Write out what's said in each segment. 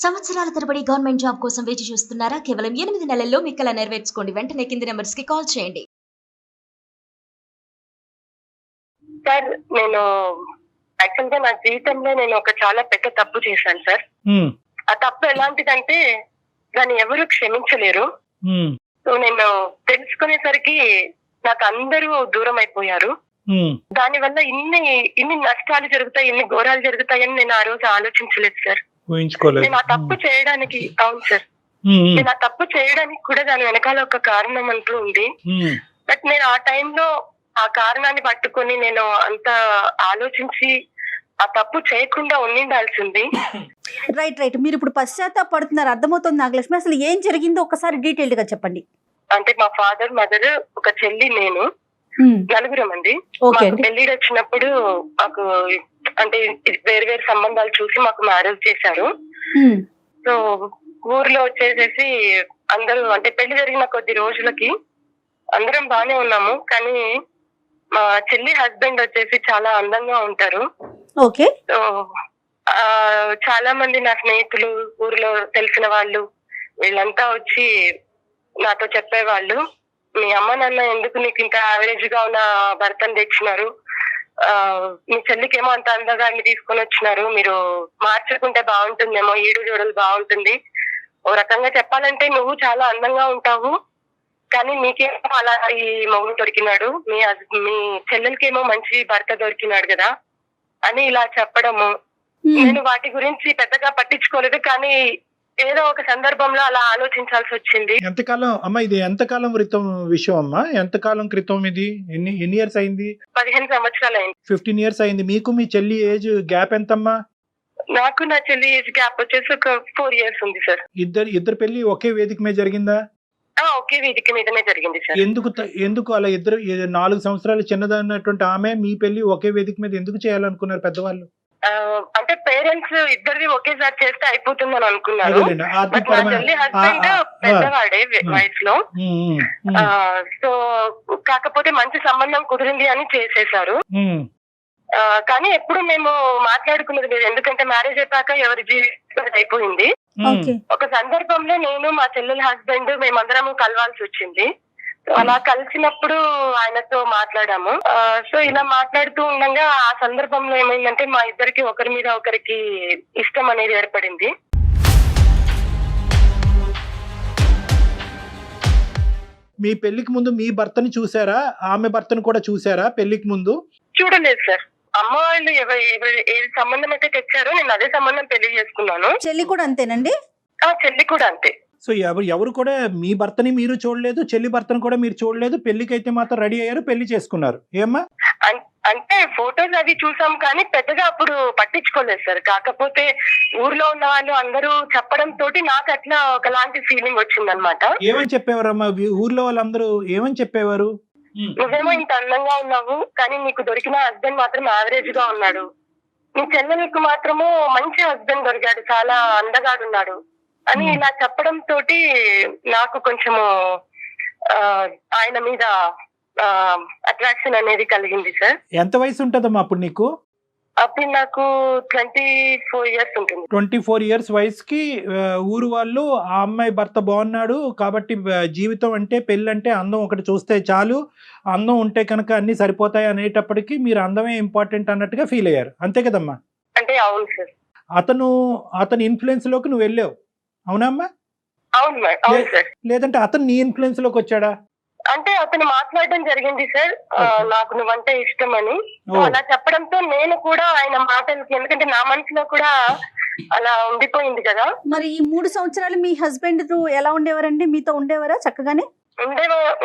సంవత్సరాల తరబడి government job కోసం వేచి చూస్తున్నారా? కేవలం 8 నెలల్లో మీ కల నెరవేర్చుకోండి. వెంటనే కింది నంబర్స్‌కి కాల్ చేయండి. సార్ నేను యాక్చువల్‌గా నా జీవితంలో నేను ఒక చాలా పెద్ద తప్పు చేశాను సార్. హ్మ్. ఆ తప్పు ఎలాంటిదంటే దాన్ని ఎవరు క్షమించలేరు. హ్మ్. సో నేను తెలుసుకునేసరికి నాకు అందరూ దూరం అయిపోయారు. హ్మ్. దానివల్ల ఇన్ని నష్టాలు జరుగుతాయి, ఇన్ని ఘోరాలు జరుగుతాయని నేను ఆ రోజు ఆలోచించలేదు సార్. ఊహించుకోలేదు. నేను ఆ తప్పు చేయడానికి అవును సార్. హ్మ్. నేను ఆ తప్పు చేయడానికి కూడా దాని వెనకాల ఒక కారణం అంటూ ఉంది. హ్మ్. బట్ నేను ఆ టైంలో ఆ కారణాన్ని పట్టుకొని నేను అంత ఆలోచించి ఆ తప్పు చేయకుండా ఉండాల్సింది. రైట్. మీరు ఇప్పుడు పశ్చాత్తాపడుతున్నారు, అర్థమవుతుంది నాగలక్ష్మి. అసలు ఏం జరిగిందో ఒకసారి డీటెయిల్డ్ గా చెప్పండి. అంటే మా ఫాదర్, మదర్, ఒక చెల్లి, నేను నలుగురం అండి. ఓకే మాకు పెళ్లిడి వచ్చినప్పుడు మాకు అంటే వేరు సంబంధాలు చూసి మాకు మ్యారేజ్ చేశారు. సో ఊర్లో వచ్చేసేసి అందరూ అంటే పెళ్లి జరిగిన కొద్ది రోజులకి అందరం బానే ఉన్నాము. కానీ మా చెల్లి హస్బెండ్ వచ్చేసి చాలా అందంగా ఉంటారు. ఓకే. సో చాలా మంది నా స్నేహితులు, ఊర్లో తెలిసిన వాళ్ళు వీళ్ళంతా వచ్చి నాతో చెప్పేవాళ్ళు, మీ అమ్మ నాన్న ఎందుకు నీకు ఇంత యావరేజ్ గా ఉన్న భర్తను తెచ్చినారు, మీ చెల్లికేమో అంత అందగాన్ని తీసుకొని వచ్చినారు, మీరు మార్చుకుంటే బాగుంటుందేమో, ఈడు జోడలు బాగుంటుంది. ఓ రకంగా చెప్పాలంటే నువ్వు చాలా అందంగా ఉంటావు, కానీ నీకేమో అలా ఈ మొగుడు దొరికినాడు, మీ చెల్లెలకేమో మంచి భర్త దొరికినాడు కదా అని ఇలా చెప్పడము. నేను వాటి గురించి పెద్దగా పట్టించుకోలేదు, కానీ ఏదో ఒక సందర్భంలో అలా ఆలోచించాల్సి వచ్చింది. ఎంతకాలం అమ్మా ఇది? ఎంతకాలం క్రితం విషయం అమ్మా? ఎంతకాలం క్రితం ఇది? ఎన్ని ఇయర్స్ అయింది? 15 సంవత్సరాలు అయింది. 15 ఇయర్స్ అయింది. మీకు మీ చెల్లి ఏజ్ గ్యాప్ ఎంతమ్మా? నాకు నా చెల్లి ఏజ్ గ్యాప్ వచ్చేసి ఒక 4 years ఉంది సార్. ఇద్దరు పెళ్లి ఒకే వేదిక మీద జరిగిందా? ఒకే వేదిక మీదనే జరిగింది సార్. ఎందుకు అలా 4 సంవత్సరాలు చిన్నదన్నటువంటి ఆమె మీ పెళ్లి ఒకే వేదిక మీద ఎందుకు చేయాలనుకున్నారు పెద్దవాళ్ళు? అంటే పేరెంట్స్ ఇద్దరిది ఒకేసారి చేస్తే అయిపోతుందని అనుకున్నారు. బట్ నా చెల్లి హస్బెండ్ పెద్దవాడే వయసులో. సో కాకపోతే మంచి సంబంధం కుదిరింది అని చేసేశారు. కానీ ఎప్పుడు మేము మాట్లాడుకున్నది లేదు, ఎందుకంటే మ్యారేజ్ అయిపోయాక ఎవరి జీవితం అయిపోయింది. ఒక సందర్భంలో నేను మా చెల్లెల హస్బెండ్ మేమందరం కలవాల్సి వచ్చింది. అలా కలిసినప్పుడు ఆయనతో మాట్లాడాము. సో ఇలా మాట్లాడుతూ ఉండగా ఆ సందర్భంలో ఏమైందంటే మా ఇద్దరికి ఒకరి మీద ఒకరికి ఇష్టం అనేది ఏర్పడింది. మీ పెళ్లికి ముందు మీ భర్తని చూసారా? ఆమె భర్తను కూడా చూసారా పెళ్లికి ముందు? చూడలేదు సార్. అమ్మ వాళ్ళు ఏ సంబంధం అయితే తెచ్చారో నేను అదే సంబంధం పెళ్లి చేసుకున్నాను. చెల్లి కూడా అంతేనండి? చెల్లి కూడా అంతే. సో ఎవరు కూడా మీ భర్తని మీరు చూడలేదు, చెల్లి భర్తను కూడా మీరు చూడలేదు, పెళ్లికి అయితే మాత్రం రెడీ అయ్యారు, పెళ్లి చేసుకున్నారు. ఏమ్మా? అంటే ఫోటోస్ అవి చూసాం కానీ పెద్దగా అప్పుడు పట్టించుకోలేదు సార్. కాకపోతే ఊర్లో ఉన్న వాళ్ళు అందరూ చెప్పడం తోటి నాకు అట్లా ఒకలాంటి ఫీలింగ్ వచ్చిందనమాట. ఏమని చెప్పేవారమ్మా ఊర్లో వాళ్ళందరూ? ఏమని చెప్పేవారు? నువ్వేమో ఇంత అందంగా ఉన్నావు, కానీ నీకు దొరికిన హస్బెండ్ మాత్రం యావరేజ్ గా ఉన్నాడు, నీ చెల్లెలకు మాత్రము మంచి హస్బెండ్ దొరికాడు, చాలా అందగాడున్నాడు అని ఇలా చెప్పడం తోటి నాకు కొంచెము ఆయన మీద అట్రాక్షన్ అనేది కలిగింది సార్. ఎంత వయసు ఉంటదమ్మా అప్పుడు నీకు? అప్పుడు నాకు 24 years ఉంటుంది. 24 years వయసుకి ఊరు వాళ్ళు ఆ అమ్మాయి భర్త బాగున్నాడు కాబట్టి జీవితం అంటే పెళ్ళి అంటే అందం ఒకటి చూస్తే చాలు, అందం ఉంటే కనుక అన్ని సరిపోతాయి అనేటప్పటికి మీరు అందమే ఇంపార్టెంట్ అన్నట్టుగా ఫీల్ అయ్యారు, అంతే కదమ్మా? అంటే అవును సార్. అతని ఇన్ఫ్లుయెన్స్ లోకి నువ్వు వెళ్ళావు, అవునమ్మా? అవును సార్. లేదంటే అతను నీ ఇన్ఫ్లుయెన్స్ లోకి వచ్చాడా? అంటే అతను మాట్లాడడం జరిగింది సార్, నాకు నువ్వంటే ఇష్టం అని. అలా చెప్పడంతో నేను కూడా ఆయన మాటలకి, ఎందుకంటే నా మనసులో కూడా అలా ఉండిపోయింది కదా. మరి ఈ 3 సంవత్సరాలు మీ హస్బెండ్ ఎలా ఉండేవారండి? మీతో ఉండేవారా? చక్కగానే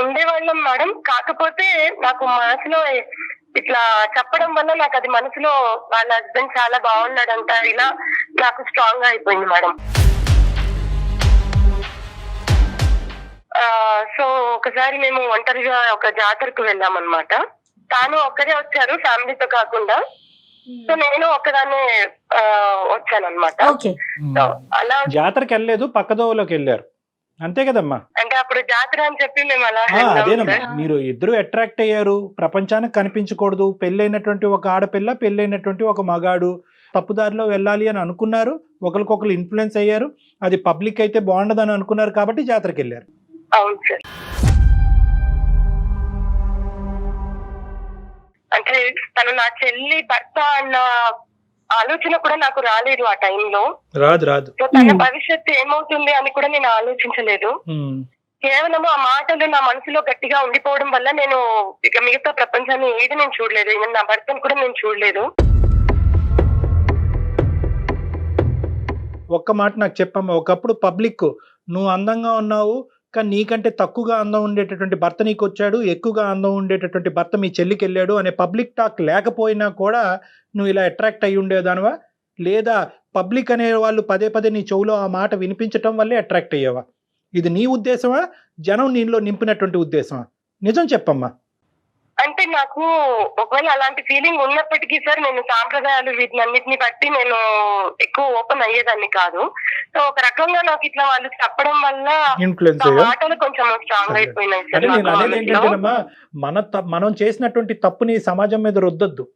ఉండేవాళ్ళం మేడం. కాకపోతే నాకు మనసులో ఇట్లా చెప్పడం వల్ల నాకు అది మనసులో వాళ్ళ హస్బెండ్ చాలా బాగున్నాడంట, ఇలా నాకు స్ట్రాంగ్ గా అయిపోయింది మేడం. సో ఒకసారి మేము ఒంటరిగా ఒక జాతరకు వెళ్ళాం అనమాట. తాను ఒక్కరే వచ్చారు, ఫ్యామిలీతో కాకుండా. సో నేను ఒక్కదాన్నే వచ్చాను అనమాట. అలా జాతరకి వెళ్ళలేదు, పక్కదోవలోకి వెళ్ళారు, అంతే కదమ్మా? అంటే అప్పుడు జాతర అని చెప్పి మేము అలా అదేనమ్మా, మీరు ఇద్దరు అట్రాక్ట్ అయ్యారు, ప్రపంచానికి కనిపించకూడదు, పెళ్ళైనటువంటి ఒక ఆడపిల్ల, పెళ్ళైనటువంటి ఒక మగాడు, తప్పుదారిలో వెళ్ళాలి అని అనుకున్నారు, ఒకరికొకరు ఇన్ఫ్లుయెన్స్ అయ్యారు, అది పబ్లిక్ అయితే బాగుండదని అనుకున్నారు కాబట్టి జాతరకి వెళ్ళారు. అవును సార్. అంటే తను నా చెల్లి భర్త అన్న ఆలోచన కూడా నాకు రాలేదు ఆ టైంలో. రాదు. సో తన భవిష్యత్తు ఏమవుతుంది అని కూడా నేను ఆలోచించలేదు. కేవలం ఆ మాటలు నా మనసులో గట్టిగా ఉండిపోవడం వల్ల నేను ఇక మిగతా ప్రపంచాన్ని ఏది నేను చూడలేదు, ఈవెన్ నా భర్తను కూడా నేను చూడలేదు. ఒక్క మాట నాకు చెప్పమ్మా, ఒకప్పుడు పబ్లిక్ నువ్వు అందంగా ఉన్నావు కానీ నీకంటే తక్కువగా అందం ఉండేటటువంటి భర్త నీకు వచ్చాడు, ఎక్కువగా అందం ఉండేటటువంటి భర్త మీ చెల్లికి వెళ్ళాడు అనే పబ్లిక్ టాక్ లేకపోయినా కూడా నువ్వు ఇలా అట్రాక్ట్ అయ్యి ఉండేదానివా, లేదా పబ్లిక్ అనే వాళ్ళు పదే పదే నీ చెవులో ఆ మాట వినిపించటం వల్లే అట్రాక్ట్ అయ్యావా? ఇది నీ ఉద్దేశమా, జనం నీలో నింపినటువంటి ఉద్దేశమా? నిజం చెప్పమ్మా. అంటే నాకు ఒకవేళ అలాంటి ఫీలింగ్ ఉన్నప్పటికీ సార్, నేను సాంప్రదాయాలు వీటినన్నిటిని బట్టి నేను ఎక్కువ ఓపెన్ అయ్యేదాన్ని కాదు. సో ఒక రకంగా నాకు ఇట్లా వాళ్ళు చెప్పడం వల్ల ఇన్ఫ్లుయెన్స్ మాటలు కొంచెం స్ట్రాంగ్ అయిపోయినాయి సార్. నేను అనేది ఏంటంటేనమ్మా, మనం చేసినటువంటి తప్పుని సమాజం మీద రుద్దొద్దు.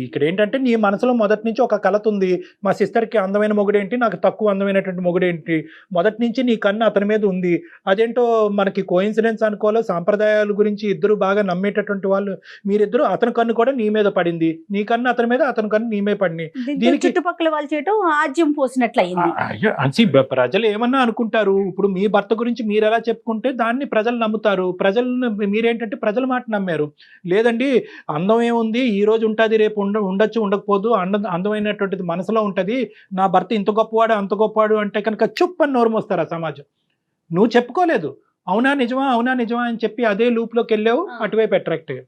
ఇక్కడ ఏంటంటే నీ మనసులో మొదటి నుంచి ఒక కలత ఉంది, మా సిస్టర్కి అందమైన మొగుడేంటి, నాకు తక్కువ అందమైనటువంటి మొగుడేంటి, మొదటి నుంచి నీ కన్ను అతని మీద ఉంది. అదేంటో మనకి కోయిన్సిడెన్స్ అనుకోవాలో, సాంప్రదాయాల గురించి ఇద్దరు బాగా నమ్మేటటువంటి వాళ్ళు మీరిద్దరు, అతని కన్ను కూడా నీ మీద పడింది, నీ కన్ను అతని మీద, అతని కన్ను నీ మీద పడింది. దీనికి చుట్టుపక్కల వాళ్ళు చేయటం ఆజ్యం పోసినట్లయింది. ప్రజలు ఏమన్నా అనుకుంటారు, ఇప్పుడు మీ భర్త గురించి మీరు ఎలా చెప్పుకుంటే దాన్ని ప్రజలు నమ్ముతారు. మీరేంటంటే ప్రజల మాట నమ్మారు. లేదండి అందం ఏముంది, ఈ రోజు ఉంటుంది రేపు ఉండొచ్చు ఉండకపోదు, అందమైనటువంటిది మనసులో ఉంటది, నా భర్త ఇంత గొప్పవాడు అంత గొప్పవాడు అంటే కనుక చుప్పని నోరు మోస్తారు ఆ సమాజం. నువ్వు చెప్పుకోలేదు, అవునా నిజమా అని చెప్పి అదే లూప్ లోకి వెళ్ళావు, అటువైపు అట్రాక్ట్ అయ్యావు.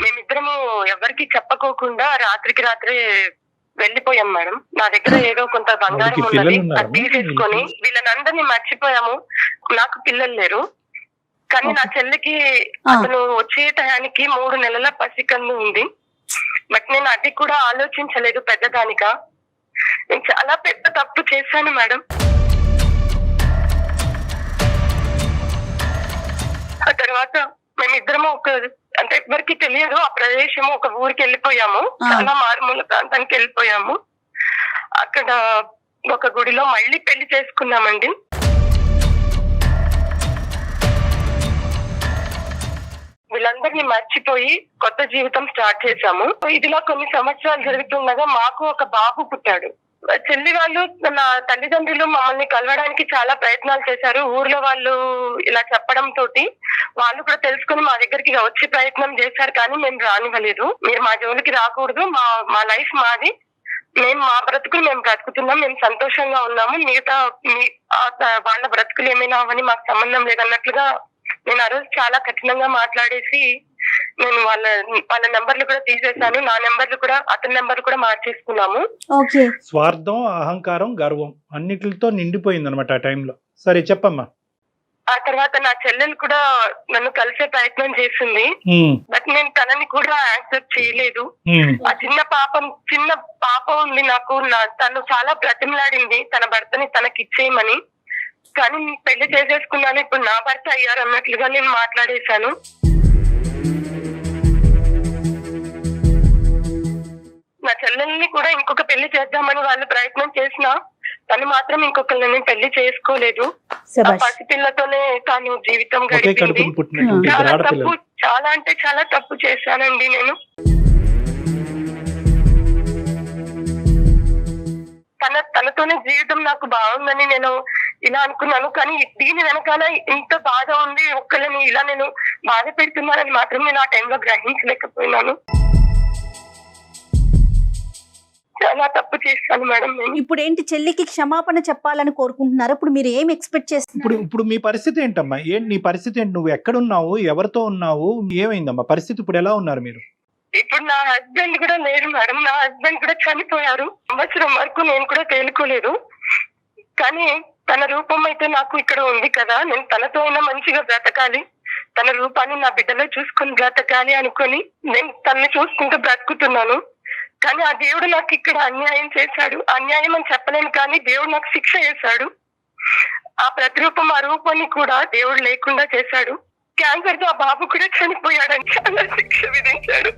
మేమిద్దరము ఎవరికి చెప్పకోకుండా రాత్రికి రాత్రే వెళ్ళిపోయాం మేడం. నా దగ్గర ఏదో కొంత బంగారం ఉన్నది, అది తీసేసుకొని వీళ్ళనందరినీ మర్చిపోయాము. నాకు పిల్లలు లేరు, కానీ నా చెల్లికి అతను వచ్చే టయానికి 3 నెలల పసికందు ఉంది. బట్ నేను అది కూడా ఆలోచించలేదు పెద్దదానిగా. నేను చాలా పెద్ద తప్పు చేశాను మేడం. ఆ తర్వాత మేమిద్దరము అంటే ఎవరికి తెలియదు ఆ ప్రదేశము, ఒక ఊరికి వెళ్ళిపోయాము, చాలా మారుమూల ప్రాంతానికి వెళ్ళిపోయాము. అక్కడ ఒక గుడిలో మళ్ళీ పెళ్లి చేసుకున్నామండి. వీళ్ళందరినీ మర్చిపోయి కొత్త జీవితం స్టార్ట్ చేశాము. ఇదిలా కొన్ని సంవత్సరాలు జరుగుతుండగా మాకు ఒక బాబు పుట్టాడు. చెల్లి వాళ్ళు, నా తల్లిదండ్రులు మమ్మల్ని కలవడానికి చాలా ప్రయత్నాలు చేశారు. ఊర్లో వాళ్ళు ఇలా చెప్పడం తోటి వాళ్ళు కూడా తెలుసుకుని మా దగ్గరికి వచ్చి ప్రయత్నం చేశారు, కానీ మేము రానివ్వలేదు. మీరు మా జోలికి రాకూడదు, మా లైఫ్ మాది, మేము మా బ్రతుకులు మేము బ్రతుకుతున్నాం, మేము సంతోషంగా ఉన్నాము, మిగతా వాళ్ళ బ్రతుకులు ఏమైనా అవని మాకు సంబంధం లేదన్నట్లుగా నేను ఆ రోజు చాలా కఠినంగా మాట్లాడేసి నేను వాళ్ళ నెంబర్లు కూడా తీసేశాను. నా నెంబర్లు కూడా అతని నెంబర్లు కూడా మార్చేసుకున్నాము. స్వార్థం, అహంకారం, గర్వం అన్నిటితో నిండిపోయింది అనమాట ఆ టైంలో. సరే చెప్పమ్మా. ఆ తర్వాత నా చెల్లెలు కూడా నన్ను కలిసే ప్రయత్నం చేసింది, బట్ నేను తనని కూడా యాక్సెప్ట్ చేయలేదు. ఆ చిన్న పాప ఉంది నాకు, తను చాలా బ్రతిమలాడింది తన భర్తని తనకి ఇచ్చేయమని. కానీ పెళ్లి చేసేసుకున్నాను, ఇప్పుడు నా భర్త అయ్యారు అన్నట్లుగా నేను మాట్లాడేశాను. నా చెల్లెల్ని కూడా ఇంకొక పెళ్లి చేద్దామని వాళ్ళు ప్రయత్నం చేసినా తను మాత్రం ఇంకొకరిని పెళ్లి చేసుకోలేదు. పసిపిల్లతోనే తాను జీవితం గడిపింది. చాలా అంటే చాలా తప్పు చేశానండి నేను. తనతోనే జీవితం నాకు బాగుందని నేను ఇలా అనుకున్నాను, కానీ దీని వెనకాల ఇంత బాధ ఉంది, ఒక్కళ్ళని ఇలా నేను బాధ పెడుతున్నానని మాత్రం నేను ఆ టైంలో గ్రహించలేకపోయినాను. చాలా తప్పు చేస్తాను మేడం. ఇప్పుడు ఏంటి, చెల్లికి క్షమాపణ చెప్పాలని కోరుకుంటున్నారు? ఇప్పుడు మీరు ఏం ఎక్స్పెక్ట్ చేస్తున్నారు? ఇప్పుడు మీ పరిస్థితి ఏంటమ్మా? నీ పరిస్థితి ఏంటి? నువ్వు ఎక్కడున్నావు, ఎవరితో ఉన్నావు, ఏమైందమ్మా పరిస్థితి? ఇప్పుడు ఎలా ఉన్నారు మీరు? ఇప్పుడు నా హస్బెండ్ కూడా లేరు మేడం, నా హస్బెండ్ కూడా చనిపోయారు. సంవత్సరం వరకు నేను కూడా తేలుకోలేదు, కానీ తన రూపం అయితే నాకు ఇక్కడ ఉంది కదా, నేను తనతో అయినా మంచిగా బ్రతకాలి, తన రూపాన్ని నా బిడ్డలో చూసుకొని బ్రతకాలి అనుకొని నేను తనని చూసుకుంటూ బ్రతుకుతున్నాను. కానీ ఆ దేవుడు నాకు ఇక్కడ అన్యాయం చేశాడు. అన్యాయం అని చెప్పలేను, కానీ దేవుడు నాకు శిక్ష చేశాడు. ఆ ప్రతిరూపం, ఆ రూపాన్ని కూడా దేవుడు లేకుండా చేశాడు. క్యాన్సర్ తో ఆ బాబు కూడా చనిపోయాడని చాలా శిక్ష విధించాడు.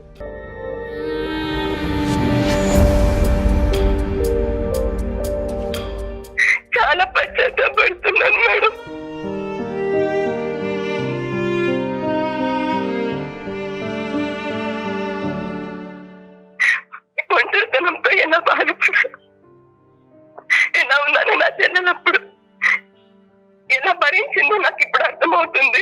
చాలా బాధపడ్డాను. ఎలా ఉన్నాను నా చెల్లెలప్పుడు, ఎలా భరించిందో నాకు ఇప్పుడు అర్థమవుతుంది.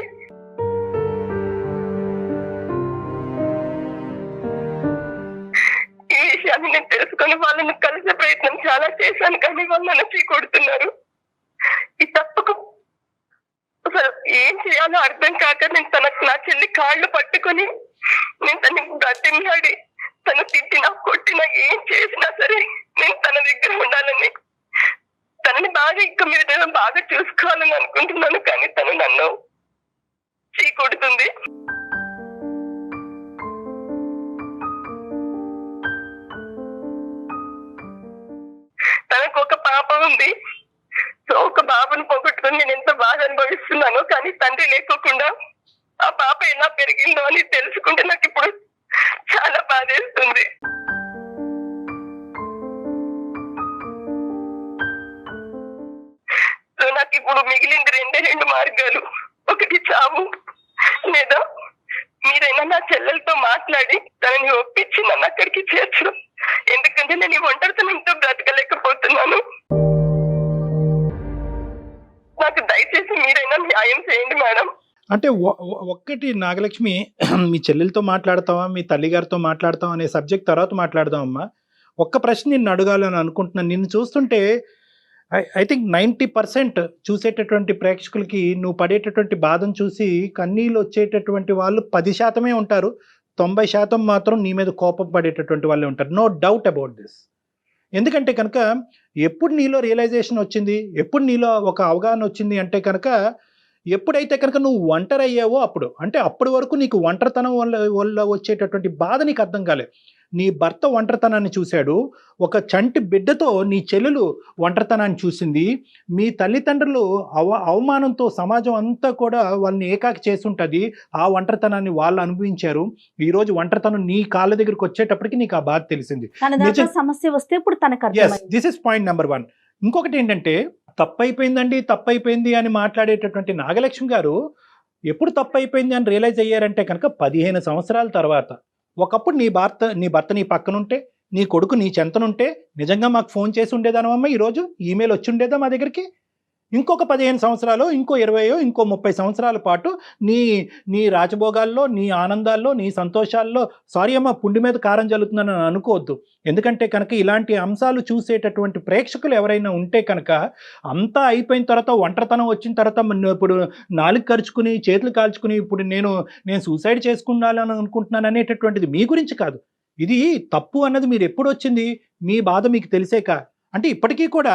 ఈ విషయాన్ని నేను తెలుసుకుని వాళ్ళని కలిసే ప్రయత్నం చాలా చేశాను, కానీ వాళ్ళు నన్ను చీకొడుతున్నారు. ఈ తప్పుకు అసలు ఏం చేయాలో అర్థం కాక నేను నా చెల్లి కాళ్ళు పట్టుకొని నేను తనని బ్రతిమలాడి, తను తిట్టినా కొట్టినా ఏం చేసినా సరే నేను తన దగ్గర ఉండాలని, తనని బాగా ఇంకా మీద బాగా చూసుకోవాలని అనుకుంటున్నాను. కానీ తను నన్ను చీకొడుతుంది. తనకు ఒక పాప ఉంది. సో ఒక బాబుని పోగొట్టుకుని నేను ఎంత బాధ అనుభవిస్తున్నాను. కానీ తండ్రి లేకోకుండా ఆ పాప ఎలా పెరిగిందో అని తెలుసుకుంటే నాకు ఇప్పుడు చాలా బాధేస్తుంది. సో నాకు ఇప్పుడు మిగిలింది రెండు మార్గాలు. ఒకటి చావు, లేదా మీరైనా నా చెల్లెలతో మాట్లాడి తనని ఒప్పించి నన్ను అక్కడికి చేర్చు. ఎందుకంటే నేను ఈ ఒంటరితనంతో బ్రతకలేకపోతున్నాను. నాకు దయచేసి మీరైనా న్యాయం చేయండి మేడం. అంటే ఒక్కటి నాగలక్ష్మి, మీ చెల్లెలతో మాట్లాడతావా, మీ తల్లిగారితో మాట్లాడతావా అనే సబ్జెక్ట్ తర్వాత మాట్లాడదామమ్మా. ఒక్క ప్రశ్న నిన్ను అడగాలని అనుకుంటున్నాను. నిన్ను చూస్తుంటే ఐ థింక్ 90% చూసేటటువంటి ప్రేక్షకులకి నువ్వు పడేటటువంటి బాధను చూసి కన్నీళ్ళు వచ్చేటటువంటి వాళ్ళు 10% ఉంటారు. 90% మాత్రం నీ మీద కోపం పడేటటువంటి వాళ్ళే ఉంటారు. No doubt about this. ఎందుకంటే కనుక ఎప్పుడు నీలో రియలైజేషన్ వచ్చింది, ఎప్పుడు నీలో ఒక అవగాహన వచ్చింది అంటే కనుక ఎప్పుడైతే కనుక నువ్వు ఒంటరి అయ్యావో అప్పుడు. అంటే అప్పటి వరకు నీకు ఒంటరితనం వల్ల వచ్చేటటువంటి బాధ నీకు అర్థం కాలేదు. నీ భర్త ఒంటరితనాన్ని చూశాడు, ఒక చంటి బిడ్డతో నీ చెల్లెలు ఒంటరితనాన్ని చూసింది, మీ తల్లిదండ్రులు అవమానంతో సమాజం అంతా కూడా వాళ్ళని ఏకాకి చేసుంటుంది, ఆ ఒంటరితనాన్ని వాళ్ళు అనుభవించారు. ఈరోజు ఒంటరితనం నీ కాళ్ళ దగ్గరికి వచ్చేటప్పటికి నీకు ఆ బాధ తెలిసింది. సమస్య వస్తే ఇప్పుడు తనకు దిస్ ఇస్ పాయింట్ నెంబర్ 1. ఇంకొకటి ఏంటంటే, తప్పైపోయింది అని మాట్లాడేటటువంటి నాగలక్ష్మి గారు ఎప్పుడు తప్పైపోయింది అని రియలైజ్ అయ్యారంటే కనుక 15 సంవత్సరాల తర్వాత. ఒకప్పుడు నీ భర్త నీ పక్కనుంటే, నీ కొడుకు నీ చెంతనుంటే నిజంగా మాకు ఫోన్ చేసి ఉండేదానమ్మా, ఈరోజు ఈమెయిల్ వచ్చి ఉండేదా మా దగ్గరికి. ఇంకొక 15 సంవత్సరాలు, ఇంకో 20, ఇంకో 30 సంవత్సరాల పాటు నీ రాజభోగాల్లో, నీ ఆనందాల్లో, నీ సంతోషాల్లో, సారీ అమ్మ పుండి మీద కారం జల్లుతుందని అనుకోవద్దు. ఎందుకంటే కనుక ఇలాంటి అంశాలు చూసేటటువంటి ప్రేక్షకులు ఎవరైనా ఉంటే కనుక అంతా అయిపోయిన తర్వాత, ఒంటరితనం వచ్చిన తర్వాత ఇప్పుడు నాలుగు ఖర్చుకుని చేతులు కాల్చుకుని ఇప్పుడు నేను సూసైడ్ చేసుకున్నాలని అనుకుంటున్నాను అనేటటువంటిది మీ గురించి కాదు. ఇది తప్పు అన్నది మీరు ఎప్పుడు వచ్చింది, మీ బాధ మీకు తెలిసేక. అంటే ఇప్పటికీ కూడా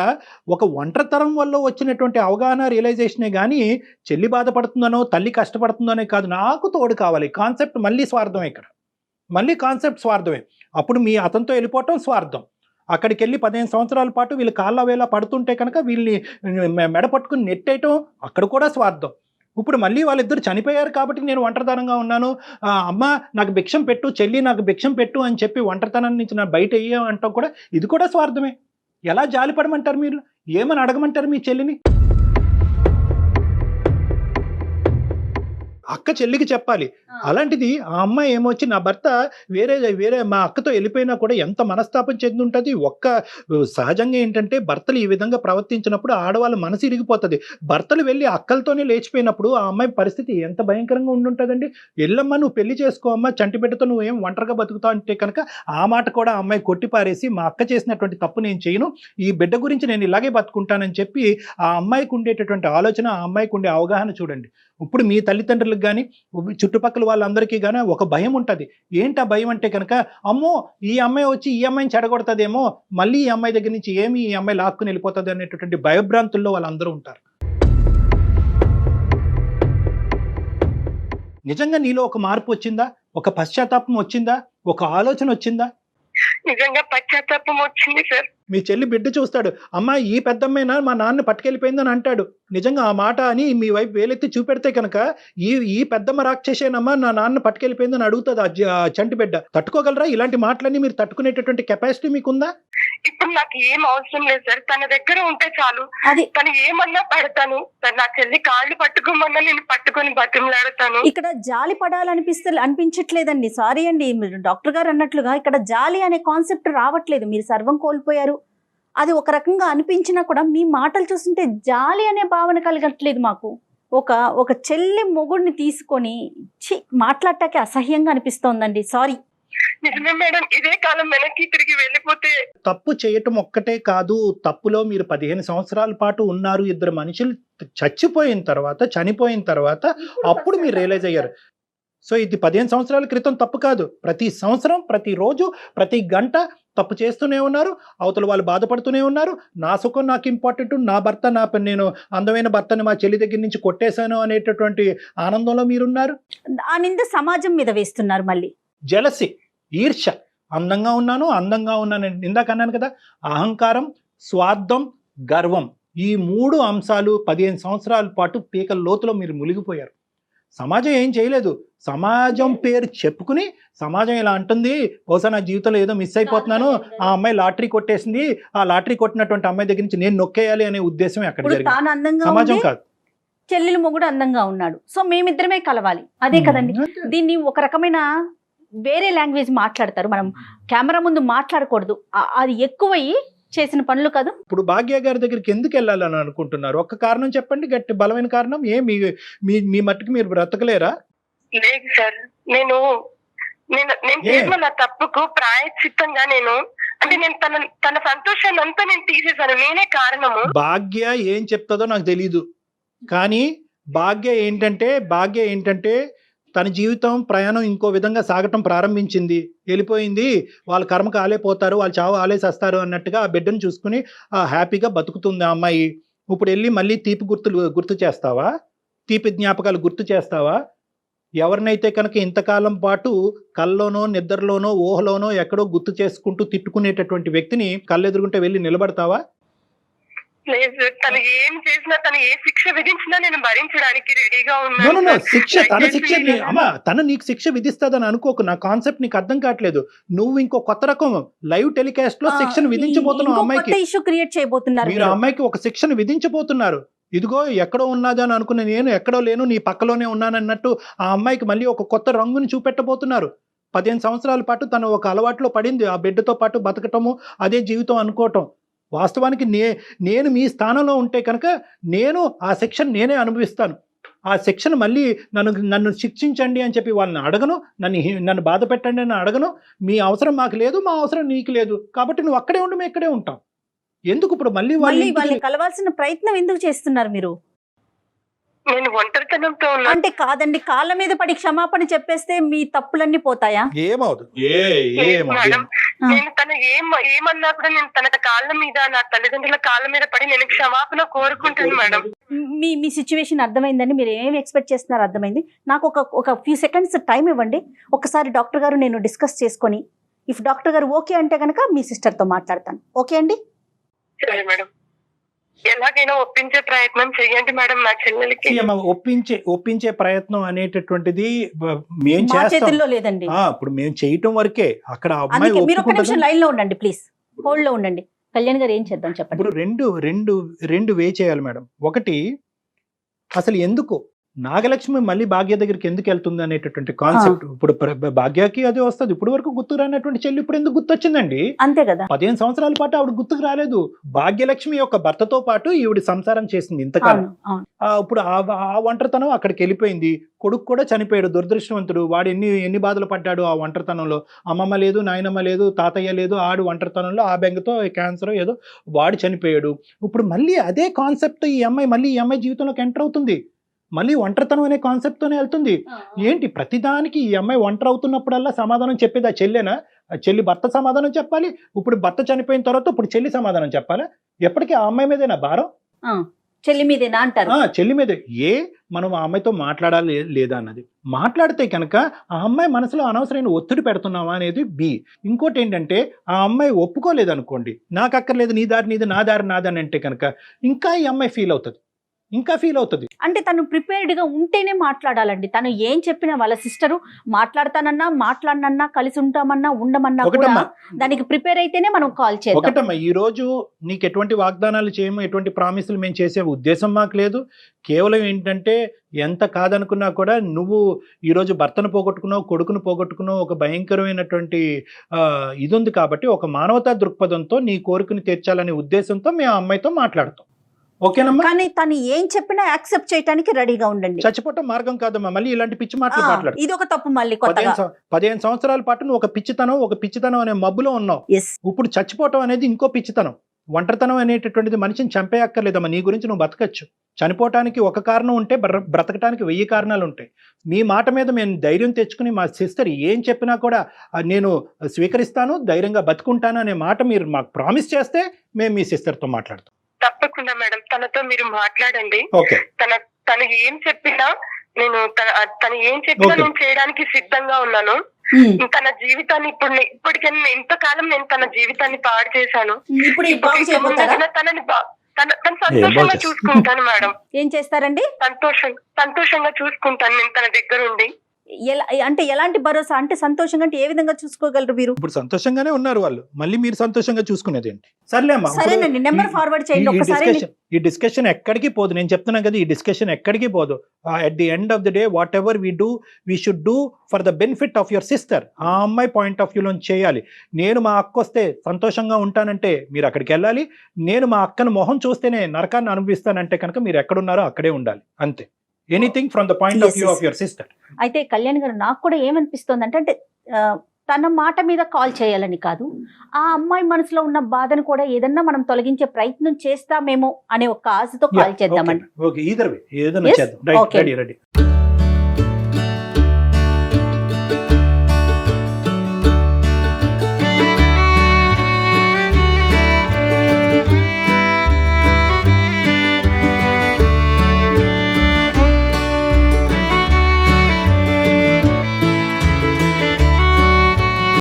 ఒక ఒంటరితనం వల్ల వచ్చినటువంటి అవగాహన, రియలైజేషనే కానీ చెల్లి బాధపడుతుందనో తల్లి కష్టపడుతుందనే కాదు, నాకు తోడు కావాలి కాన్సెప్ట్ మళ్ళీ స్వార్థమే. ఇక్కడ మళ్ళీ కాన్సెప్ట్ స్వార్థమే. అప్పుడు మీ అతనితో వెళ్ళిపోవటం స్వార్థం. అక్కడికి వెళ్ళి 15 సంవత్సరాల పాటు వీళ్ళు కాళ్ళ వేళ పడుతుంటే కనుక వీళ్ళని మెడ పట్టుకుని నెట్టేయటం అక్కడ కూడా స్వార్థం. ఇప్పుడు మళ్ళీ వాళ్ళిద్దరు చనిపోయారు కాబట్టి నేను ఒంటరితనంగా ఉన్నాను, అమ్మ నాకు భిక్షం పెట్టు, చెల్లి నాకు భిక్షం పెట్టు అని చెప్పి ఒంటరితనం నుంచి నా బయట అయ్యామంటాం కూడా ఇది కూడా స్వార్థమే. ఎలా జాలిపడమంటారు మీరు, ఏమని అడగమంటారు మీ చెల్లిని? అక్క చెల్లికి చెప్పాలి. అలాంటిది ఆ అమ్మాయి ఏమొచ్చి నా భర్త వేరే మా అక్కతో వెళ్ళిపోయినా కూడా ఎంత మనస్తాపం చెంది ఉంటుంది. సహజంగా ఏంటంటే భర్తలు ఈ విధంగా ప్రవర్తించినప్పుడు ఆడవాళ్ళ మనసు ఇరిగిపోతుంది. భర్తలు వెళ్ళి అక్కలతోనే లేచిపోయినప్పుడు ఆ అమ్మాయి పరిస్థితి ఎంత భయంకరంగా ఉండుంటుందండి. ఎల్లమ్మ నువ్వు పెళ్లి చేసుకో అమ్మ, చంటిబిడ్డతో నువ్వేం ఒంటరిగా బతుకుతావు అంటే కనుక ఆ మాట కూడా ఆ అమ్మాయి కొట్టిపారేసి మా అక్క చేసినటువంటి తప్పు నేను చేయను, ఈ బిడ్డ గురించి నేను ఇలాగే బతుకుంటానని చెప్పి ఆ అమ్మాయికి ఉండేటటువంటి ఆలోచన, ఆ అమ్మాయికి ఉండే అవగాహన చూడండి. ఇప్పుడు మీ తల్లిదండ్రులకు కానీ చుట్టుపక్కల వాళ్ళందరికీ కానీ ఒక భయం ఉంటుంది. ఏంటి ఆ భయం అంటే కనుక, అమ్మో ఈ అమ్మాయి వచ్చి ఈ అమ్మాయిని చెడగొడుతుందేమో, మళ్ళీ ఈ అమ్మాయి దగ్గర నుంచి ఈ అమ్మాయి లాక్కుని వెళ్ళిపోతుంది అనేటటువంటి భయభ్రాంతుల్లో వాళ్ళందరూ ఉంటారు. నిజంగా నీలో ఒక మార్పు వచ్చిందా, ఒక పశ్చాత్తాపం వచ్చిందా, ఒక ఆలోచన వచ్చిందా? నిజంగా పశ్చాత్తాపం వచ్చింది సార్. మీ చెల్లి బిడ్డ చూస్తాడు, అమ్మా ఈ పెద్దమ్మైనా మా నాన్న పట్టుకెళ్ళిపోయిందని అంటాడు. నిజంగా ఆ మాట అని మీ వైపు వేలెత్తి చూపెడితే కనుక ఈ పెద్దమ్మ రాక్షసేనమ్మా నా నాన్న పట్టుకెళ్ళిపోయిందని అడుగుతుంది ఆ చంటి బిడ్డ. తట్టుకోగలరా? ఇలాంటి మాటలన్నీ మీరు తట్టుకునేటటువంటి కెపాసిటీ మీకుందా? ఇప్పుడు నాకు ఏం అవసరం లేదు సార్, తన దగ్గర ఉంటే చాలు. అది తను ఏమన్నా పెడతాను, నా చెల్లి కాళ్ళు పట్టుకోమన్నా నేను పట్టుకొని బతిమలాడతాను. ఇక్కడ జాలి అనిపించట్లేదండి. సారీ అండి, మీరు డాక్టర్ గారు అన్నట్లుగా ఇక్కడ జాలి అనే కాన్సెప్ట్ రావట్లేదు. మీరు సర్వం కోల్పోయారు, అది ఒక రకంగా అనిపించినా కూడా మీ మాటలు చూస్తుంటే జాలి అనే భావన కలగట్లేదు మాకు. ఒక చెల్లి మొగుడిని తీసుకొని మాట్లాడటానికి అసహ్యంగా అనిపిస్తోందండి. సారీ. నిజమే మేడం, ఇదే కాలం వెనక్కి తిరిగి వెళ్ళిపోతే. తప్పు చేయటం ఒక్కటే కాదు, తప్పులో మీరు 15 సంవత్సరాల పాటు ఉన్నారు. ఇద్దరు మనుషులు చనిపోయిన తర్వాత అప్పుడు మీరు రియలైజ్ అయ్యారు. సో ఇది 15 సంవత్సరాల క్రితం తప్పు కాదు. ప్రతి సంవత్సరం, ప్రతిరోజు, ప్రతి గంట తప్పు చేస్తూనే ఉన్నారు. అవతల వాళ్ళు బాధపడుతూనే ఉన్నారు. నా సుఖం నాకు ఇంపార్టెంట్, నా భర్త నేను అందమైన భర్తని మా చెల్లి దగ్గర నుంచి కొట్టేశాను అనేటటువంటి ఆనందంలో మీరున్నారు. ఆ నింద సమాజం మీద వేస్తున్నారు. మళ్ళీ జలసి, ఈర్ష. అందంగా ఉన్నాను ఇందాక అన్నాను కదా, అహంకారం, స్వార్థం, గర్వం, ఈ 3 అంశాలు 15 సంవత్సరాల పాటు పీకల లోతులో మీరు మునిగిపోయారు. సమాజం ఏం చేయలేదు. సమాజం పేరు చెప్పుకుని సమాజం ఇలా అంటుంది, బహుశా నా జీవితంలో ఏదో మిస్ అయిపోతున్నాను, ఆ అమ్మాయి లాటరీ కొట్టేసింది, ఆ లాటరీ కొట్టినటువంటి అమ్మాయి దగ్గర నుంచి నేను నొక్కేయాలి అనే ఉద్దేశం అక్కడ జరిగింది. సమాజం కాదు. చెల్లెలు మొగుడు అందంగా ఉన్నాడు, సో మేమిద్దరమే కలవాలి, అదే కదండి. దీన్ని ఒక రకమైన వేరే లాంగ్వేజ్ మాట్లాడతారు. మనం కెమెరా ముందు మాట్లాడకూడదు, అది ఎక్కువయ్యి చేసిన పనులు కాదు. ఇప్పుడు భాగ్య గారి దగ్గరికి ఎందుకు వెళ్ళాలని అనుకుంటున్నారు? ఒక్క కారణం చెప్పండి, గట్టి బలమైన కారణం. మీ మట్టుకు మీరు బ్రతకలేరా? లేదు సార్, నేను చేసిన నా తప్పుకు ప్రాయశ్చిత్తంగా నేను తన సంతోషాన్ని అంతా నేను తీసేశాను. నేనే కారణము. భాగ్య ఏం చెప్తుందో నాకు తెలీదు, కానీ భాగ్య ఏంటంటే తన జీవితం ప్రయాణం ఇంకో విధంగా సాగటం ప్రారంభించింది. వెళ్ళిపోయింది, వాళ్ళ కర్మకు ఆలే పోతారు, వాళ్ళు చావు ఆలేసేస్తారు అన్నట్టుగా ఆ బిడ్డను చూసుకుని హ్యాపీగా బతుకుతుంది ఆ అమ్మాయి. ఇప్పుడు వెళ్ళి మళ్ళీ తీపి గుర్తు చేస్తావా? తీపి జ్ఞాపకాలు గుర్తు చేస్తావా? ఎవరినైతే కనుక ఇంతకాలం పాటు కల్లోనో, నిద్రలోనో, ఊహలోనో ఎక్కడో గుర్తు చేసుకుంటూ తిట్టుకునేటటువంటి వ్యక్తిని కళ్ళెదురుకుంటే వెళ్ళి నిలబడతావా? లేదు, తను ఏం చేసినా, తను ఏ శిక్ష విధించినా నేను భరించడానికి రెడీగా ఉన్నాను. తను నీకు శిక్ష విధిస్తాదని అనుకోకు. నా కాన్సెప్ట్ నీకు అర్థం కావట్లేదు. నువ్వు ఇంకో కొత్త రకం లైవ్ టెలికాస్ట్ లో శిక్షను విధించబోతున్నావు అమ్మాయికి. మీరు అమ్మాయికి ఒక శిక్షను విధించబోతున్నారు. ఇదిగో ఎక్కడో ఉన్నదా అని అనుకున్న నేను ఎక్కడో లేను, నీ పక్కలోనే ఉన్నానన్నట్టు ఆ అమ్మాయికి మళ్ళీ ఒక కొత్త రంగుని చూపెట్టబోతున్నారు. 15 సంవత్సరాల పాటు తను ఒక అలవాట్లో పడింది, ఆ బిడ్డతో పాటు బతకటము, అదే జీవితం అనుకోవటం. వాస్తవానికి నేను మీ స్థానంలో ఉంటే కనుక నేను ఆ శిక్షను నేనే అనుభవిస్తాను. ఆ శిక్షను మళ్ళీ నన్ను శిక్షించండి అని చెప్పి వాళ్ళని అడగను, నన్ను బాధ పెట్టండి అని అడగను. మీ అవసరం మాకు లేదు, మా అవసరం నీకు లేదు, కాబట్టి నువ్వు అక్కడే ఉండి మేము ఇక్కడే ఉంటాం. ఎందుకు ఇప్పుడు మళ్ళీ వాళ్ళని కలవాల్సిన ప్రయత్నం ఎందుకు చేస్తున్నారు మీరు? నేను ఒంటరితనంతో ఉన్నా. అంటే కాదండి, కాళ్ళ మీద పడి క్షమాపణ చెప్పేస్తే మీ తప్పులన్నీ పోతాయా? మేడం, నేను తను ఏమన్నా కూడా నేను తన కాళ్ళ మీద, నా తల్లిదండ్రుల కాళ్ళ మీద పడి నేను క్షమాపణ కోరుకుంటాను మేడం. మీ సిచ్యువేషన్ అర్థమైందండి, మీరు ఏం ఎక్స్పెక్ట్ చేస్తున్నారు అర్థమైంది. నాకు ఒక ఫ్యూ సెకండ్స్ టైం ఇవ్వండి. ఒకసారి డాక్టర్ గారు నేను డిస్కస్ చేసుకొని, ఇఫ్ డాక్టర్ గారు ఓకే అంటే కనుక మీ సిస్టర్తో మాట్లాడతాను. ఓకే అండి? సరే మేడం, ఎలాగైనా ఒప్పించే ప్రయత్నం చేయండి మేడం. నా చెల్లెలకి ఒప్పించే ప్రయత్నం అనేటటువంటిది మేము చేతుల్లో లేదండి. ఇప్పుడు మేము చేయటం వరకే. అక్కడ మీరు ఒక నిమిషం లైన్ లో ఉండండి ప్లీజ్, హోల్డ్ లో ఉండండి. కళ్యాణ్ గారు ఏం చేద్దాం చెప్పండి. ఇప్పుడు రెండు వే చేయాలి మేడం. ఒకటి, అసలు ఎందుకు నాగలక్ష్మి మళ్ళీ భాగ్య దగ్గరికి ఎందుకు వెళ్తుంది అనేటటువంటి కాన్సెప్ట్. ఇప్పుడు భాగ్యకి అదే వస్తుంది. ఇప్పుడు వరకు గుర్తుకు రానటువంటి చెల్లి ఇప్పుడు ఎందుకు గుర్తొచ్చిందండి? అంతే కదా. 15 సంవత్సరాల పాటు ఆవిడ గుర్తుకు రాలేదు. భాగ్యలక్ష్మి యొక్క భర్తతో పాటు ఈవిడ సంసారం చేసింది ఇంతకాలం. ఇప్పుడు ఆ ఒంటరితనం అక్కడికి వెళ్ళిపోయింది. కొడుకు కూడా చనిపోయాడు, దురదృష్టవంతుడు. వాడు ఎన్ని బాధలు పడ్డాడు ఆ ఒంటరితనంలో. అమ్మమ్మ లేదు, నాయనమ్మ లేదు, తాతయ్య లేదు. ఆడు ఒంటరితనంలో ఆ బెంగతో క్యాన్సర్ ఏదో వాడు చనిపోయాడు. ఇప్పుడు మళ్ళీ అదే కాన్సెప్ట్ ఈ అమ్మాయి జీవితంలోకి ఎంటర్ అవుతుంది. మళ్ళీ ఒంటరితనం అనే కాన్సెప్ట్తోనే వెళ్తుంది. ఏంటి ప్రతిదానికి ఈ అమ్మాయి ఒంటరి అవుతున్నప్పుడల్లా సమాధానం చెప్పేది ఆ చెల్లెనా? చెల్లి భర్త సమాధానం చెప్పాలి. ఇప్పుడు భర్త చనిపోయిన తర్వాత ఇప్పుడు చెల్లి సమాధానం చెప్పాలా? ఎప్పటికీ ఆ అమ్మాయి మీదేనా భారం? చెల్లి మీదేనా అంటారు. చెల్లి మీద మనం ఆ అమ్మాయితో మాట్లాడాలి లేదా అన్నది. మాట్లాడితే కనుక ఆ అమ్మాయి మనసులో అనవసరమైన ఒత్తిడి పెడుతున్నావా అనేది బి. ఇంకోటి ఏంటంటే ఆ అమ్మాయి ఒప్పుకోలేదు అనుకోండి, నాకు అక్కర్లేదు, నీ దారి నీది, నా దారి నాదని అంటే కనుక ఇంకా ఈ అమ్మాయి ఫీల్ అవుతుంది. అంటే తను ప్రిపేర్డ్ గా ఉంటేనే మాట్లాడాలండి. తను ఏం చెప్పినా వాళ్ళ సిస్టరు మాట్లాడనన్నా కలిసి ఉంటామన్నా ఉండమన్నా కూడా ఒకటమ్మా, దానికి ప్రిపేర్ అయితేనే మనం కాల్ చేద్దాం. ఒకటమ్మా, ఈ రోజు నీకు ఎటువంటి వాగ్దానాలు చేయము, ఎటువంటి ప్రామిసులు మేము చేసే ఉద్దేశం మాకు లేదు. కేవలం ఏంటంటే ఎంత కాదనుకున్నా కూడా నువ్వు ఈరోజు భర్తను పోగొట్టుకున్నావు, కొడుకును పోగొట్టుకున్నావు, ఒక భయంకరమైనటువంటి ఇది ఉంది కాబట్టి ఒక మానవతా దృక్పథంతో నీ కోరికను తీర్చాలనే ఉద్దేశంతో మేము ఆ అమ్మాయితో మాట్లాడతాం. ఓకేనమ్మా? కానీ తను ఏం చెప్పినా యాక్సెప్ట్ చేయడానికి రెడీగా ఉండండి. చచ్చిపోవటం మార్గం కాదమ్మా. మళ్ళీ ఇలాంటి పిచ్చి మాటలు మాట్లాడు. ఇది ఒక తప్పు. మళ్ళీ కొత్తగా 15 సంవత్సరాల పాటు నువ్వు ఒక పిచ్చితనం అనే మబ్బులో ఉన్నావు. ఇప్పుడు చచ్చిపోవటం అనేది ఇంకో పిచ్చితనం. ఒంటరితనం అనేటటువంటిది మనిషిని చంపేయక్కర్లేదమ్మా. నీ గురించి నువ్వు బతకచ్చు. చనిపోవటానికి ఒక కారణం ఉంటే బ్రతకటానికి 1000 కారణాలు ఉంటాయి. మీ మాట మీద మేము ధైర్యం తెచ్చుకుని మా సిస్టర్ ఏం చెప్పినా కూడా నేను స్వీకరిస్తాను, ధైర్యంగా బతుకుంటాను అనే మాట మీరు మాకు ప్రామిస్ చేస్తే మేము మీ సిస్టర్తో మాట్లాడతాం. తప్పకుండా మేడం, తనతో మీరు మాట్లాడండి. ఓకే. తను ఏం చెప్పినా తను ఏం చెప్పినా నేను చేయడానికి సిద్ధంగా ఉన్నాను. తన జీవితాన్ని ఇప్పటికైనా ఇంతకాలం నేను తన జీవితాన్ని పాడు చేశాను. తనని తను సంతోషంగా చూసుకుంటాను మేడం. ఏం చేస్తారండి? సంతోషంగా చూసుకుంటాను నేను తన దగ్గర ఉండి. అంటే ఎలాంటి భరోసా? అంటే సంతోషంగా అంటే ఏ విధంగా చూసుకోగలరు మీరు? ఇప్పుడు సంతోషంగానే ఉన్నారు వాళ్ళు, మళ్ళీ మీరు సంతోషంగా చూసుకునేది ఏంటి? సరేనండి, నెంబర్ ఫార్వర్డ్ చేయండి ఒకసారి. ఈ డిస్కషన్ ఎక్కడికి పోదు. నేను చెప్తున్నాను కదా, ఈ డిస్కషన్ ఎక్కడికి పోదు. At the end of the day what ever we should do for the benefit of your sister. ఆ అమ్మాయి పాయింట్ ఆఫ్ వ్యూలో చేయాలి. నేను మా అక్క వస్తే సంతోషంగా ఉంటానంటే మీరు అక్కడికి వెళ్ళాలి. నేను మా అక్కను మొహం చూస్తేనే నరకాన్ని అనుభవిస్తానంటే కనుక మీరు ఎక్కడున్నారో అక్కడే ఉండాలి. అంతే. Anything from the point of view of your sister. అయితే కళ్యాణ్ గారు, నాకు కూడా ఏమనిపిస్తుంది అంటే తన మాట మీద కాల్ చేయాలని కాదు, ఆ అమ్మాయి మనసులో ఉన్న బాధను కూడా ఏదన్నా మనం తొలగించే ప్రయత్నం చేస్తామేమో అనే ఒక ఆశతో కాల్ చేద్దామండి. ఓకే, ఈదర్ వే ఏదైనా చేద్దాం. Right, ready.